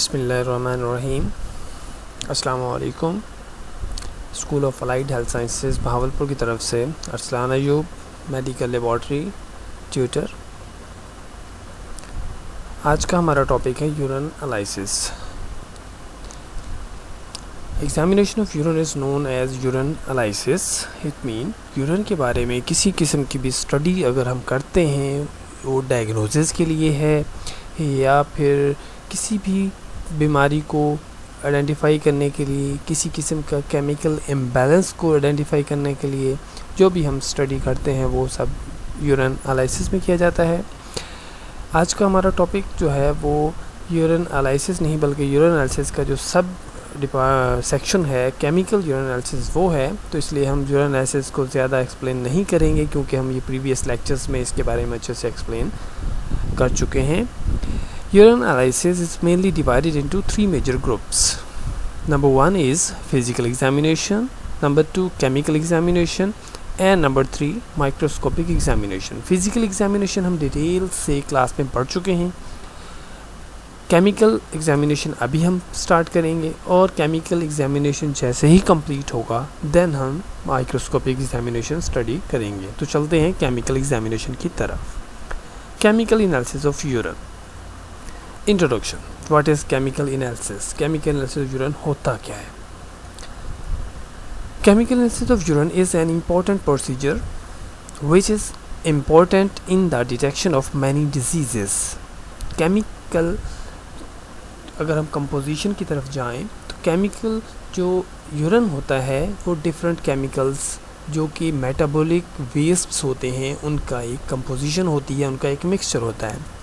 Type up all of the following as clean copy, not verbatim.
बिस्मिल्लाहिर्रहमानिर्रहीम। अस्सलाम वालेकुम। School of allied health sciences Bahawalpur की तरफ से Arsalan Ayub, medical laboratory tutor. आज का हमारा टॉपिक है urine analysis. Examination of urine is known as urine analysis. It mean urine के बारे में किसी किस्म की भी स्टडी अगर हम करते हैं, वो डायग्नोसिस के लिए है या फिर किसी भी बीमारी को आइडेंटिफाई करने के लिए, किसी किस्म का केमिकल इम्बैलेंस को आइडेंटिफाई करने के लिए जो भी हम स्टडी करते हैं वो सब यूरिन एनालिसिस में किया जाता है। आज का हमारा टॉपिक जो है वो यूरिन एनालिसिस नहीं बल्कि यूरिन एनालिसिस का जो सब सेक्शन है केमिकल यूरिन एनालिसिस वो है। तो इसलिए हम यूरिन एनालिसिस को ज़्यादा एक्सप्लेन नहीं करेंगे क्योंकि हम ये प्रीवियस लेक्चर्स में इसके बारे में अच्छे से एक्सप्लेन कर चुके हैं। Urine analysis is mainly divided into three major groups. Number one is physical examination, number two chemical examination, and number three microscopic examination. Physical examination हम डिटेल से क्लास में पढ़ चुके हैं। Chemical examination अभी हम स्टार्ट करेंगे और chemical examination जैसे ही कंप्लीट होगा देन हम microscopic examination स्टडी करेंगे। तो चलते हैं chemical examination की तरफ। Chemical analysis of urine. Introduction. What is chemical analysis? Chemical analysis of urine होता क्या है? Chemical analysis of urine is an important procedure which is important in the detection of many diseases. Chemical अगर हम composition की तरफ जाएं तो chemical जो यूरिन होता है वो डिफरेंट केमिकल्स जो कि मेटाबॉलिक वेस्ट्स होते हैं उनका एक कंपोजिशन होती है, उनका एक मिक्सचर होता है।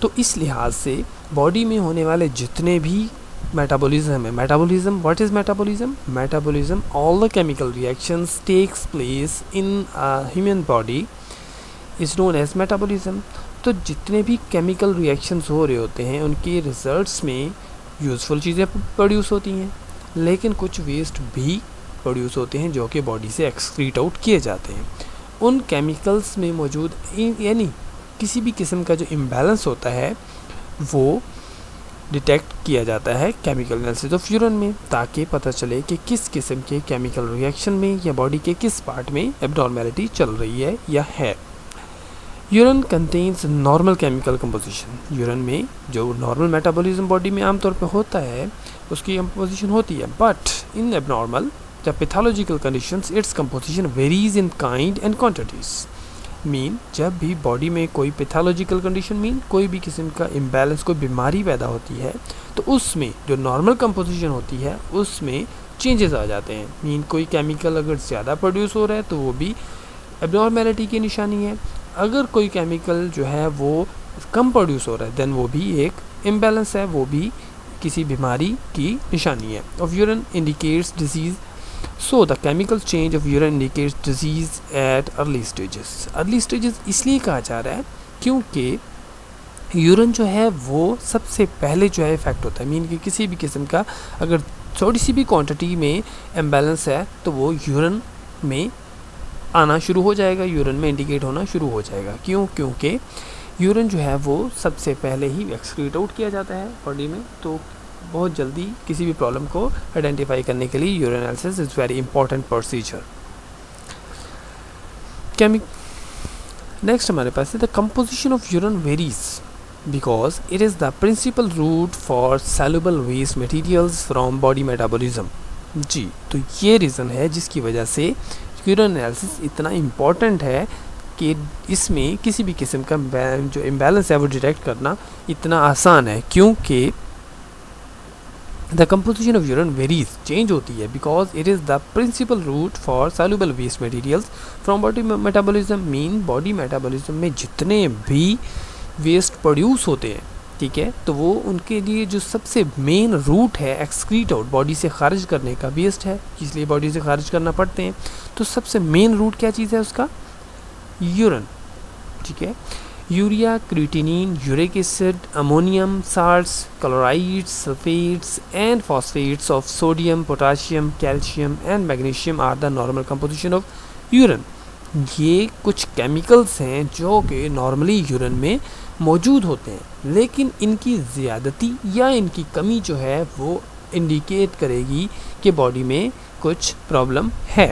तो इस लिहाज से बॉडी में होने वाले जितने भी मेटाबॉलिज्म है, metabolism what is metabolism? Metabolism all the chemical reactions takes place in human body is known as metabolism. तो जितने भी केमिकल रिएक्शंस हो रहे होते हैं उनके रिजल्ट्स में यूज़फुल चीज़ें प्रोड्यूस होती हैं, लेकिन कुछ वेस्ट भी प्रोड्यूस होते हैं जो कि बॉडी से एक्सक्रीट आउट किए जाते हैं। उन केमिकल्स में मौजूद यानी किसी भी किस्म का जो इम्बैलेंस होता है वो डिटेक्ट किया जाता है केमिकल एनालिसिस ऑफ यूरिन में, ताकि पता चले कि किस किस्म के केमिकल रिएक्शन में या बॉडी के किस पार्ट में एब्नॉर्मैलिटी चल रही है या है। Urine contains normal chemical composition. Urine में जो नॉर्मल मेटाबॉलिज्म बॉडी में आमतौर पर होता है उसकी कंपोजिशन होती है, बट इन एब्नॉर्मल या pathological conditions its composition varies in kind and quantities. Mean जब भी बॉडी में कोई पैथोलॉजिकल कंडीशन मीन कोई भी किस्म का इम्बैलेंस, कोई बीमारी पैदा होती है तो उसमें जो नॉर्मल कंपोजिशन होती है उसमें चेंजेस आ जाते हैं। मीन कोई केमिकल अगर ज़्यादा प्रोड्यूस हो रहा है तो वो भी एब्नॉर्मैलिटी की निशानी है, अगर कोई केमिकल जो है वो कम प्रोड्यूस हो रहा है देन वो भी एक इम्बैलेंस है, वो भी किसी बीमारी की निशानी है। Of urine indicates disease. So the chemical change of urine indicates disease at early stages. Early stages इसलिए कहा जा रहा है क्योंकि यूरिन जो है वो सबसे पहले जो है इफेक्ट होता है। मीन कि किसी भी किस्म का अगर थोड़ी सी भी क्वांटिटी में इम्बैलेंस है तो वो यूरिन में आना शुरू हो जाएगा, यूरिन में इंडिकेट होना शुरू हो जाएगा। क्यों? क्योंकि यूरिन जो है वो सबसे पहले ही एक्सक्रीट आउट किया जाता है बॉडी में, तो बहुत जल्दी किसी भी प्रॉब्लम को आइडेंटिफाई करने के लिए urine analysis is very important procedure. Next हमारे पास है the composition of urine varies because it is the principal route for soluble waste materials from body metabolism. जी, तो ये रीज़न है जिसकी वजह से यूरिन एनालिसिस इतना इम्पॉर्टेंट है कि इसमें किसी भी किस्म का जो इम्बैलेंस है वो डिटेक्ट करना इतना आसान है, क्योंकि The composition of urine varies, change होती है because it is the principal route for soluble waste materials from body metabolism। mean body metabolism में जितने भी waste produce होते हैं, ठीक है, तो वो उनके लिए जो सबसे मेन रूट है एक्सक्रीट आउट बॉडी से खारिज करने का वेस्ट है, इसलिए बॉडी से खारिज करना पड़ते हैं। तो सबसे मेन रूट क्या चीज़ है उसका? यूरिन, ठीक है। Urea, creatinine, uric acid, ammonium salts, chlorides, sulphates and phosphates of sodium, potassium, calcium and magnesium are the normal composition of urine. ये कुछ केमिकल्स हैं जो कि नॉर्मली यूरिन में मौजूद होते हैं, लेकिन इनकी ज़्यादती या इनकी कमी जो है वो इंडिकेट करेगी कि बॉडी में कुछ प्रॉब्लम है।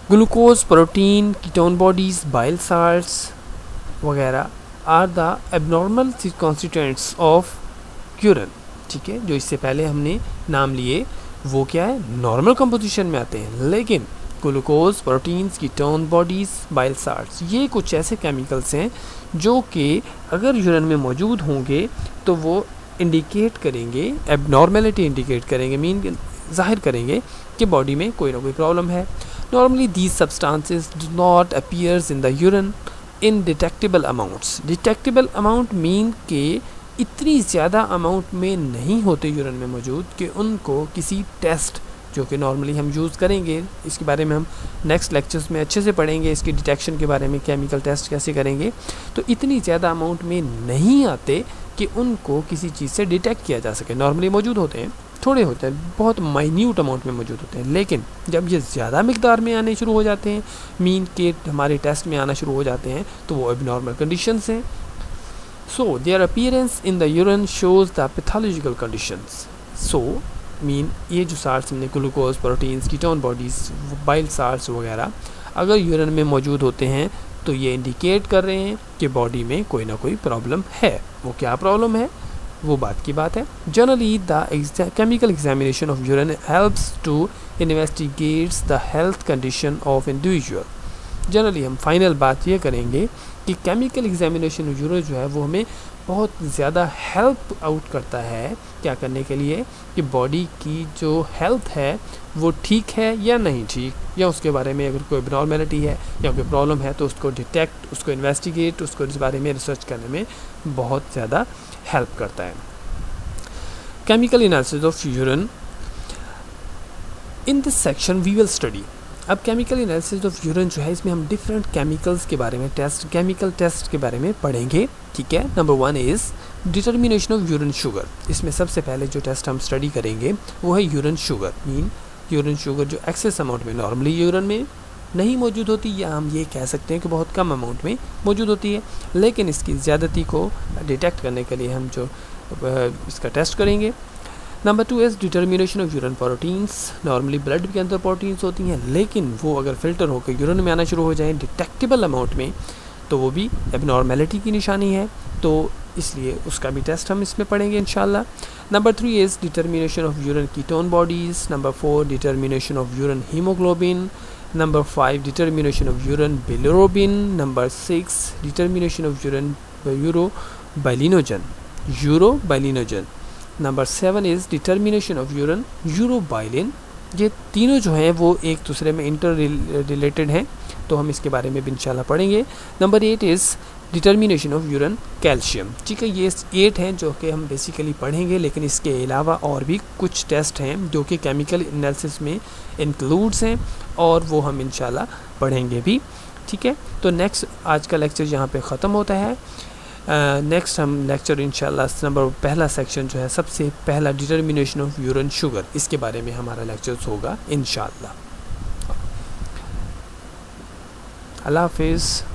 Glucose, protein, ketone bodies, bile salts वगैरह are the abnormal constituents of urine, ठीक है, जो इससे पहले हमने नाम लिए वो क्या है, नॉर्मल कंपोजिशन में आते हैं। लेकिन glucose, proteins, ketone bodies, bile salts, ये कुछ ऐसे केमिकल्स हैं जो कि अगर यूरिन में मौजूद होंगे तो वो इंडिकेट करेंगे, एबनॉर्मेलिटी इंडिकेट करेंगे, मीन ज़ाहिर करेंगे कि बॉडी में कोई ना कोई प्रॉब्लम है। Normally these substances do not appears in the urine in detectable amounts. Detectable amount mean के इतनी ज़्यादा अमाउंट में नहीं होते यूरिन में मौजूद कि उनको किसी टेस्ट जो कि नॉर्मली हम यूज़ करेंगे, इसके बारे में हम नेक्स्ट लेक्चर्स में अच्छे से पढ़ेंगे, इसकी डिटेक्शन के बारे में, केमिकल टेस्ट कैसे करेंगे, तो इतनी ज़्यादा अमाउंट में नहीं आते कि उनको किसी चीज़ से डिटेक्ट किया जा सके। नॉर्मली मौजूद होते हैं, थोड़े होते हैं, बहुत माइन्यूट अमाउंट में मौजूद होते हैं, लेकिन जब ये ज़्यादा मिकदार में आने शुरू हो जाते हैं, मीन के हमारे टेस्ट में आना शुरू हो जाते हैं, तो वो एबनॉर्मल कंडीशंस हैं। So their appearance in the urine shows the pathological conditions. So mean ये जो साल्ट्स हमने glucose, proteins, ketone bodies, bile salts वगैरह अगर यूरिन में मौजूद होते हैं तो ये इंडिकेट कर रहे हैं कि बॉडी में कोई ना कोई प्रॉब्लम है। वो क्या प्रॉब्लम है वो बात की बात है। Generally the chemical examination of urine helps to investigates the health condition of individual. Generally हम फाइनल बात ये करेंगे कि केमिकल एग्जामिनेशन यूरिन जो है वो हमें बहुत ज़्यादा हेल्प आउट करता है क्या करने के लिए कि बॉडी की जो हेल्थ है वो ठीक है या नहीं ठीक, या उसके बारे में अगर कोई एबनॉर्मेलिटी है या कोई प्रॉब्लम है तो उसको डिटेक्ट, उसको इन्वेस्टिगेट, उसको इस बारे में रिसर्च करने में बहुत ज़्यादा हेल्प करता है। Chemical analysis of urine, in this section we will study. अब केमिकल एनालिसिस ऑफ यूरिन जो है इसमें हम डिफरेंट केमिकल्स के बारे में केमिकल टेस्ट के बारे में पढ़ेंगे, ठीक है। Number 1 is determination of urine sugar. इसमें सबसे पहले जो टेस्ट हम स्टडी करेंगे वो है urine sugar, mean urine sugar जो एक्सेस अमाउंट में नॉर्मली यूरिन में नहीं मौजूद होती, या हम ये कह सकते हैं कि बहुत कम अमाउंट में मौजूद होती है, लेकिन इसकी ज़्यादती को डिटेक्ट करने के लिए हम जो इसका टेस्ट करेंगे। Number 2 is determination of urine proteins. Normally blood के अंदर प्रोटीन्स होती हैं, लेकिन वो अगर फिल्टर होकर यूरिन में आना शुरू हो जाए डिटेक्टेबल अमाउंट में तो वो भी एबनॉर्मेलिटी की निशानी है, तो इसलिए उसका भी टेस्ट हम इसमें पढ़ेंगे इंशाल्लाह। Number 3 is determination of urine ketone bodies. Number 4 determination of urine haemoglobin. Number 5 determination of urine bilirubin. Number 6 determination of urine urobilinogen. Number 7 is determination of urine urobilin. ये तीनों जो हैं वो एक दूसरे में इंटर रिलेटेड हैं, तो हम इसके बारे में भी इंशाल्लाह पढ़ेंगे। Number 8 is determination of urine calcium, ठीक है। ये 8 हैं जो कि हम बेसिकली पढ़ेंगे, लेकिन इसके अलावा और भी कुछ टेस्ट हैं जो कि केमिकल एनालिसिस में इंक्लूड्स हैं और वो हम इंशाल्लाह पढ़ेंगे भी, ठीक है। तो नेक्स्ट आज का लेक्चर यहाँ पे ख़त्म होता है। नेक्स्ट हम लेक्चर इंशाल्लाह पहला सेक्शन जो है सबसे पहला डिटर्मिनेशन ऑफ यूरिन शुगर, इसके बारे में हमारा लेक्चर्स होगा इंशाल्लाह। अल्लाह हाफिज़।